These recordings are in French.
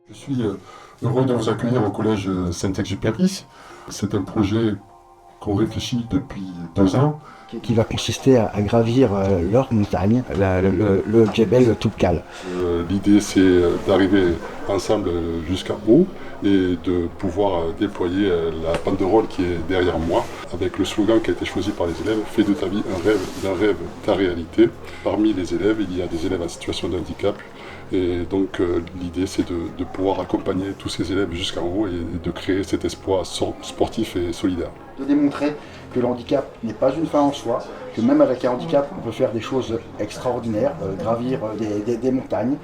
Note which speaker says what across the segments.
Speaker 1: Je suis heureux de vous accueillir au collège Saint-Exupéry. C'est un projet qu'on réfléchit depuis 2 ans.
Speaker 2: Qui va consister à gravir leur montagne, le Djebel Toubkal.
Speaker 1: L'idée, c'est d'arriver ensemble jusqu'en haut et de pouvoir déployer la banderole qui est derrière moi, avec le slogan qui a été choisi par les élèves: « Fais de ta vie un rêve, d'un rêve ta réalité ». Parmi les élèves, il y a des élèves en situation de handicap. Et donc l'idée, c'est de pouvoir accompagner tous ces élèves jusqu'en haut et de créer cet espoir sportif et solidaire.
Speaker 2: De démontrer que le handicap n'est pas une fin en soi, que même avec un handicap, on peut faire des choses extraordinaires, gravir des montagnes.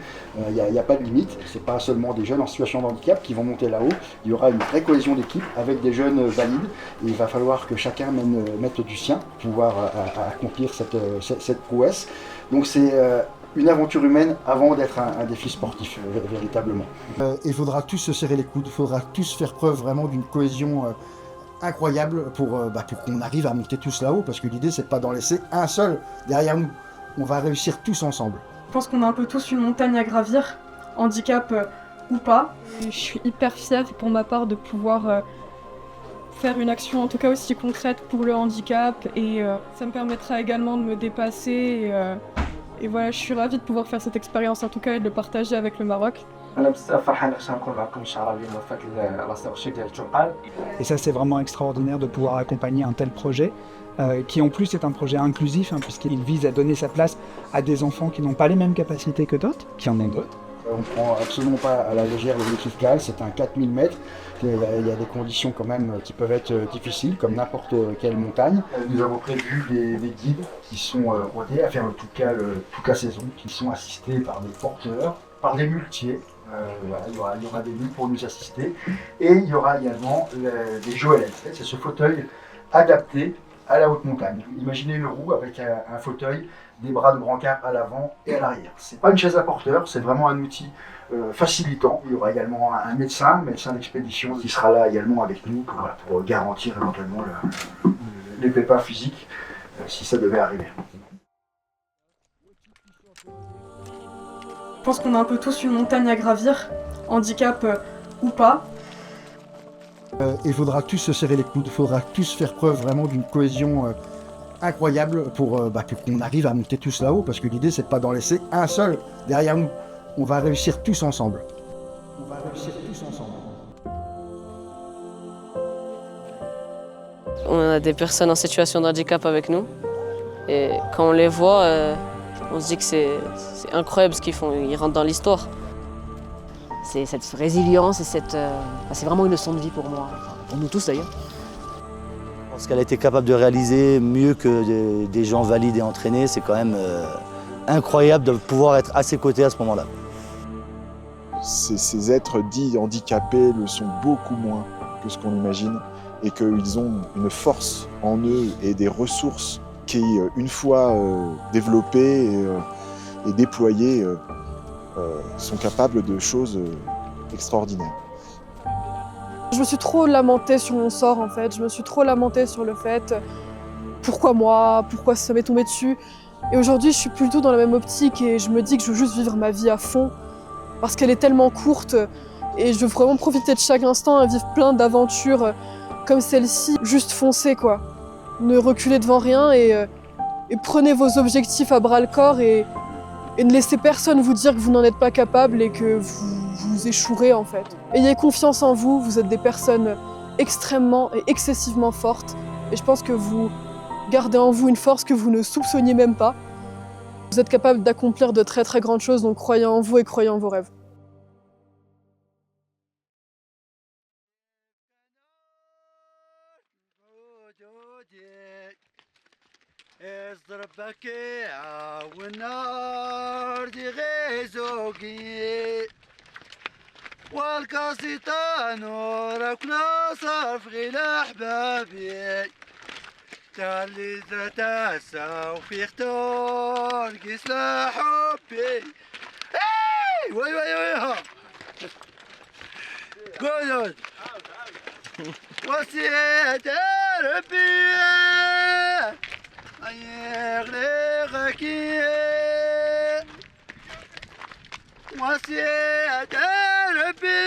Speaker 2: Il n'y a pas de limite. Ce n'est pas seulement des jeunes en situation de handicap qui vont monter là-haut. Il y aura une vraie cohésion d'équipe avec des jeunes valides. Et il va falloir que chacun mette du sien pour pouvoir accomplir cette prouesse. Donc c'est une aventure humaine avant d'être un défi sportif, véritablement. Il faudra tous se serrer les coudes, il faudra tous faire preuve vraiment d'une cohésion incroyable pour qu'on arrive à monter tous là-haut, parce que l'idée, c'est de pas d'en laisser un seul derrière nous. On va réussir tous ensemble.
Speaker 3: Je pense qu'on a un peu tous une montagne à gravir, handicap ou pas.
Speaker 4: Je suis hyper fière pour ma part de pouvoir faire une action en tout cas aussi concrète pour le handicap, et ça me permettra également de me dépasser. Et voilà, je suis ravie de pouvoir faire cette expérience en tout cas et de le partager avec le Maroc.
Speaker 5: Et ça, c'est vraiment extraordinaire de pouvoir accompagner un tel projet, qui en plus est un projet inclusif, puisqu'il vise à donner sa place à des enfants qui n'ont pas les mêmes capacités que d'autres, qui en ont d'autres.
Speaker 2: On ne prend absolument pas à la légère le Toubkal, c'est un 4000 mètres. Il y a des conditions quand même qui peuvent être difficiles, comme n'importe quelle montagne. Nous avons prévu des guides qui sont rodés à faire le Toubkal toute la saison, qui sont assistés par des porteurs, par des muletiers. Voilà, il y aura des mules pour nous assister. Et il y aura également des Joëlettes. C'est ce fauteuil adapté à la haute montagne. Imaginez une roue avec un fauteuil, des bras de brancard à l'avant et à l'arrière. C'est pas une chaise à porteur, c'est vraiment un outil facilitant. Il y aura également un médecin d'expédition qui sera là également avec nous pour garantir éventuellement les pépins physiques si ça devait arriver.
Speaker 3: Je pense qu'on a un peu tous une montagne à gravir, handicap ou pas.
Speaker 2: Il faudra tous se serrer les coudes, il faudra tous faire preuve vraiment d'une cohésion incroyable pour qu'on arrive à monter tous là-haut, parce que l'idée, c'est de pas d'en laisser un seul derrière nous. On va réussir tous ensemble. On va réussir tous ensemble.
Speaker 6: On a des personnes en situation de handicap avec nous, et quand on les voit, on se dit que c'est incroyable ce qu'ils font, ils rentrent dans l'histoire. C'est cette résilience et c'est vraiment une leçon de vie pour moi, pour nous tous d'ailleurs.
Speaker 7: Je pense qu'elle a été capable de réaliser mieux que des gens valides et entraînés. C'est quand même incroyable de pouvoir être à ses côtés à ce moment-là.
Speaker 8: Ces êtres dits handicapés le sont beaucoup moins que ce qu'on imagine, et qu'ils ont une force en eux et des ressources qui, une fois développées et déployées, sont capables de choses extraordinaires.
Speaker 9: Je me suis trop lamentée sur mon sort en fait, je me suis trop lamentée sur le fait pourquoi moi, pourquoi ça m'est tombé dessus. Et aujourd'hui je suis plus du tout dans la même optique et je me dis que je veux juste vivre ma vie à fond parce qu'elle est tellement courte et je veux vraiment profiter de chaque instant et vivre plein d'aventures comme celle-ci. Juste foncez quoi, ne reculez devant rien et prenez vos objectifs à bras le corps et ne laissez personne vous dire que vous n'en êtes pas capable et que vous échouerez en fait. Ayez confiance en vous, vous êtes des personnes extrêmement et excessivement fortes et je pense que vous gardez en vous une force que vous ne soupçonniez même pas. Vous êtes capable d'accomplir de très très grandes choses, donc croyez en vous et croyez en vos rêves.
Speaker 10: والقصيطة نورك ناصر في الأحبابي تالي تتاسى وفي اختار قيس حبي وي وي وي قول وسيت ربي يغلقك وسيت ربي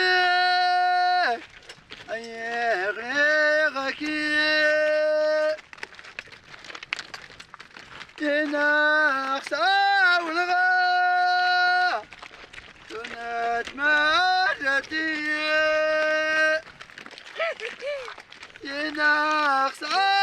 Speaker 10: يناقصا والغا كنت مرتي يناقصا